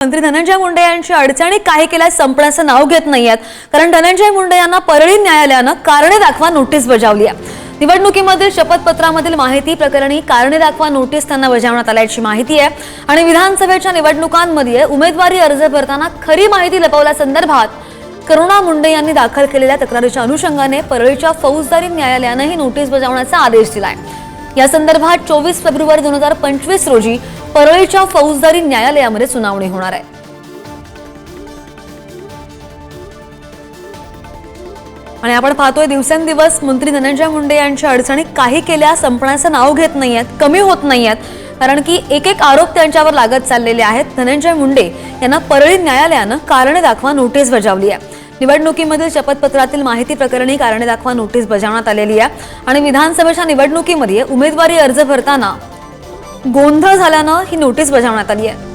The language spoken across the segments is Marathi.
मंत्री धनंजय मुंडे यांची अडचणी काही केल्यास संपण्याचं नाव घेत नाहीयेत, कारण धनंजय मुंडे यांना परळी न्यायालयानं कारणे दाखवा नोटीस बजावली आहे। निवडणुकीमधील शपथपत्रामधील माहिती प्रकरणी कारणे दाखवा नोटीस त्यांना बजावण्यात आल्याची माहिती आहे आणि विधानसभेच्या निवडणुकांमध्ये उमेदवारी अर्ज भरताना खरी माहिती लपवल्यासंदर्भात करुणा मुंडे यांनी दाखल केलेल्या तक्रारीच्या अनुषंगाने परळीच्या फौजदारी न्यायालयानं ही नोटीस बजावण्याचा आदेश दिलाय। या संदर्भात 24 फेब्रुवारी 2025 रोजी परळीच्या फौजदारी न्यायालयामध्ये सुनावणी होणार आहे। आणि आपण पाहतोय दिवसेंदिवस मंत्री धनंजय मुंडे यांच्या अडचणी काही केल्या संपण्याचं नाव घेत नाहीयेत, कमी होत नाहीयेत, कारण की एक एक आरोप त्यांच्यावर लागत चाललेले आहेत। धनंजय मुंडे यांना परळी न्यायालयानं कारणे दाखवा नोटीस बजावली आहे। निवडणुकीमधील शपथपत्रातील माहिती प्रकरणी कारणे दाखवा नोटीस बजावण्यात आलेली आहे आणि विधानसभेच्या निवडणुकीमध्ये उमेदवारी अर्ज भरताना गोंधळ झाल्यानं ही नोटीस बजावण्यात आली आहे।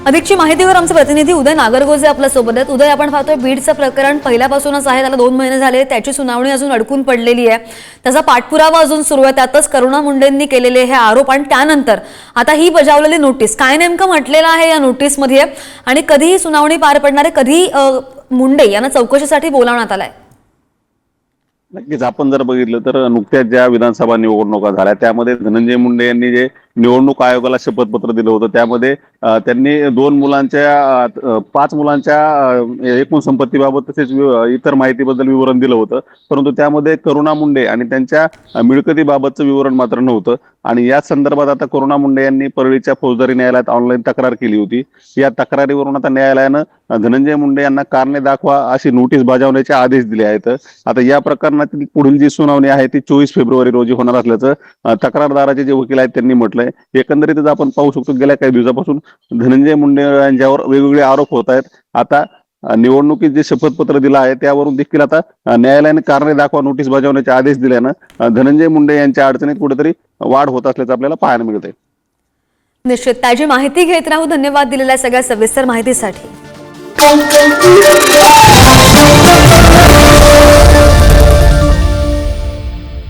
अधिकची माहितीवर आमचे प्रतिनिधी उदय नागरगोजे आपल्या सोबत आहेत। उदय, आपण पाहतोय बीडचं प्रकरण पहिल्यापासूनच आहे, त्याला 2 महिने झाले, त्याची सुनावणी अजून अडकून पडलेली आहे, त्याचा पाठपुरावा अजून सुरू आहे, त्यातच करुणा मुंडेंनी केलेले हे आरोप आणि त्यानंतर आता ही बजावलेली नोटीस, काय नेमकं म्हटलेलं आहे या नोटीसमध्ये आणि कधी ही सुनावणी पार पडणार आहे, कधी मुंडे यांना चौकशीसाठी बोलावण्यात आलंय? नक्कीच आपण जर बघितलं तर नुकत्याच ज्या विधानसभा निवडणुका झाल्या त्यामध्ये धनंजय मुंडे यांनी जे निवडणूक आयोगाला शपथपत्र दिलं होतं त्यामध्ये त्यांनी 5 मुलांच्या एकूण संपत्तीबाबत तसेच इतर माहितीबद्दल विवरण दिलं होतं, परंतु त्यामध्ये करुणा मुंडे आणि त्यांच्या मिळकतीबाबतचं विवरण मात्र नव्हतं। आणि या संदर्भात आता करुणा मुंडे यांनी परळीच्या फौजदारी न्यायालयात ऑनलाईन तक्रार केली होती। या तक्रारीवरून आता न्यायालयानं धनंजय मुंडे यांना कारणे दाखवा अशी नोटीस बजावण्याचे आदेश दिले आहेत। आता या प्रकरणातील पुढील जी सुनावणी आहे ती 24 फेब्रुवारी रोजी होणार असल्याचं तक्रारदाराचे जे वकील आहेत त्यांनी म्हटलंय। एकंदरीतच आपण पाहू शकतो गेल्या काही दिवसापासून धनंजय मुंडे यांच्यावर वेगवेगळे आरोप होत आहेत। आता निवडणुकीत जे शपथपत्र दिलं आहे त्यावरून देखील आता न्यायालयाने कारणे दाखवा नोटीस बजावण्याचे आदेश दिल्यानं धनंजय मुंडे यांच्या अडचणीत कुठेतरी वाढ होत असल्याचं आपल्याला पाहायला मिळत आहे। निश्चित त्याची माहिती घेत राहू। धन्यवाद दिलेल्या सगळ्या सविस्तर माहितीसाठी।